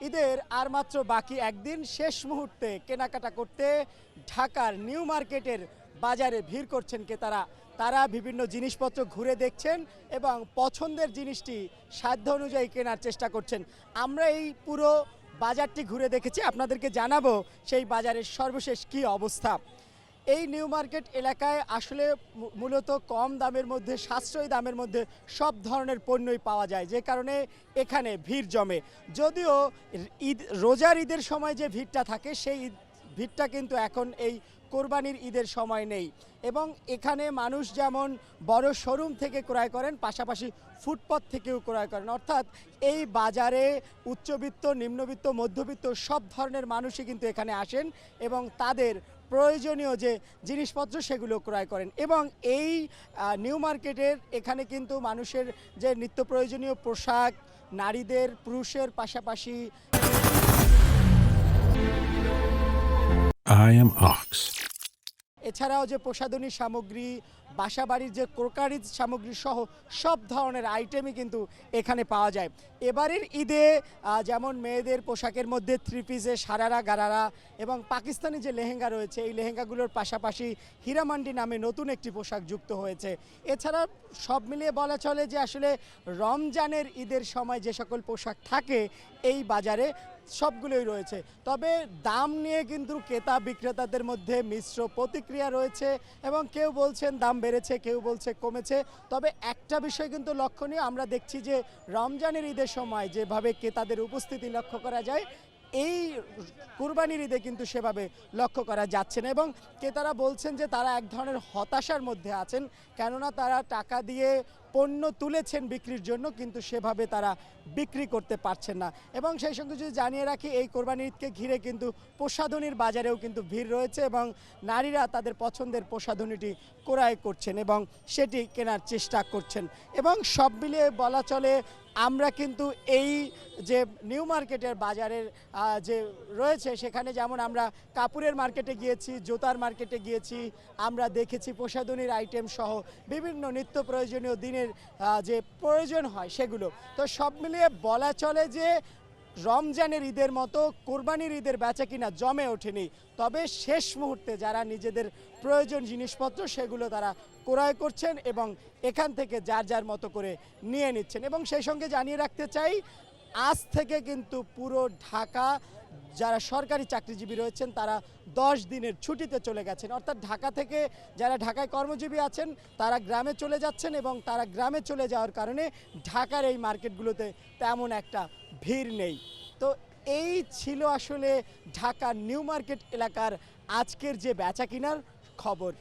ঈদের আর মাত্র বাকি একদিন, শেষ মুহূর্তে কেনাকাটা করতে ঢাকার নিউ মার্কেটের বাজারে ভিড় করছেন ক্রেতারা। তারা বিভিন্ন জিনিসপত্র ঘুরে দেখছেন এবং পছন্দের জিনিসটি সাধ্য অনুযায়ী কেনার চেষ্টা করছেন। আমরা এই পুরো বাজারটি ঘুরে দেখেছি, আপনাদেরকে জানাবো সেই বাজারের সর্বশেষ কী অবস্থা। এই নিউ মার্কেট এলাকায় আসলে মূলত কম দামের মধ্যে, সাশ্রয়ী দামের মধ্যে সব ধরনের পণ্যই পাওয়া যায়, যে কারণে এখানে ভিড় জমে। যদিও রোজার ঈদের সময় যে ভিড়টা থাকে, সেই ভিড়টা কিন্তু এখন এই কোরবানির ঈদের সময় নেই। এবং এখানে মানুষ যেমন বড় শোরুম থেকে ক্রয় করেন, পাশাপাশি ফুটপাত থেকেও ক্রয় করেন। অর্থাৎ এই বাজারে উচ্চবিত্ত, নিম্নবিত্ত, মধ্যবিত্ত সব ধরনের মানুষই কিন্তু এখানে আসেন এবং তাদের প্রয়োজনীয় যে জিনিসপত্র সেগুলো ক্রয় করেন। এবং এই নিউ মার্কেটের এখানে কিন্তু মানুষের যে নিত্য প্রয়োজনীয় পোশাক, নারীদের, পুরুষের পাশাপাশি I am Ox. এছাড়াও যে প্রসাধনী সামগ্রী, বাসাবাড়ির যে ক্রোকারিজ সামগ্রী সহ সব ধরনের আইটেমই কিন্তু এখানে পাওয়া যায়। এবারের ঈদে যেমন মেয়েদের পোশাকের মধ্যে থ্রি পিসে সারারা, গারারা এবং পাকিস্তানি যে লেহেঙ্গা রয়েছে, এই লেহেঙ্গাগুলোর পাশাপাশি হীরামান্ডি নামে নতুন একটি পোশাক যুক্ত হয়েছে। এছাড়া সব মিলিয়ে বলা চলে যে আসলে রমজানের ঈদের সময় যে সকল পোশাক থাকে এই বাজারে সবগুলোই রয়েছে। তবে দাম নিয়ে কিন্তু ক্রেতা বিক্রেতাদের মধ্যে মিশ্র প্রতিক্রিয়া রয়েছে এবং কেউ বলছেন দাম বেড়েছে, কেউ বলছে কমেছে। তবে একটা বিষয় কিন্তু লক্ষণীয়, আমরা দেখছি যে রমজানের ঈদের সময় যেভাবে ক্রেতাদের উপস্থিতি লক্ষ্য করা যায়, এই কুরবানির ঈদে কিন্তু সেভাবে লক্ষ্য করা যাচ্ছে না। এবং ক্রেতারা বলছেন যে তারা এক ধরনের হতাশার মধ্যে আছেন, কেননা তারা টাকা দিয়ে পণ্য তুলেছেন বিক্রির জন্য, কিন্তু সেভাবে তারা বিক্রি করতে পারছেন না। এবং সেই সঙ্গে যদি জানিয়ে রাখি, এই কোরবানি ঈদকে ঘিরে কিন্তু প্রসাধনীর বাজারেও কিন্তু ভিড় রয়েছে এবং নারীরা তাদের পছন্দের প্রসাধনীটি ক্রয় করছেন এবং সেটি কেনার চেষ্টা করছেন। এবং সব মিলিয়ে বলা চলে আমরা কিন্তু এই যে নিউ মার্কেটের বাজারের যে রয়েছে, সেখানে যেমন আমরা কাপড়ের মার্কেটে গিয়েছি, জুতার মার্কেটে গিয়েছি, আমরা দেখেছি প্রসাধনীর আইটেম সহ বিভিন্ন নিত্য প্রয়োজনীয় দিনের যে প্রয়োজন হয় সেগুলো। তো সব মিলিয়ে বলা চলে যে রমজানের ঈদের মতো কোরবানির ঈদের বেচাকিনা জমে ওঠেনি। তবে শেষ মুহূর্তে যারা নিজেদের প্রয়োজন জিনিসপত্র সেগুলো তারা ক্রয় করছেন এবং এখান থেকে যার যার মতো করে নিয়ে নিচ্ছেন। এবং সেই সঙ্গে জানিয়ে রাখতে চাই, আজ থেকে কিন্তু পুরো ঢাকা যারা সরকারি চাকরিজীবী রয়েছেন তারা 10 দিনের ছুটিতে চলে গেছেন। অর্থাৎ ঢাকা থেকে যারা ঢাকায় কর্মজীবী আছেন তারা গ্রামে চলে যাচ্ছেন এবং তারা গ্রামে চলে যাওয়ার কারণে ঢাকার এই মার্কেটগুলোতে তেমন একটা ভিড় নেই। তো এই ছিল আসলে ঢাকার নিউ মার্কেট এলাকার আজকের যে বেচা কিনার খবর।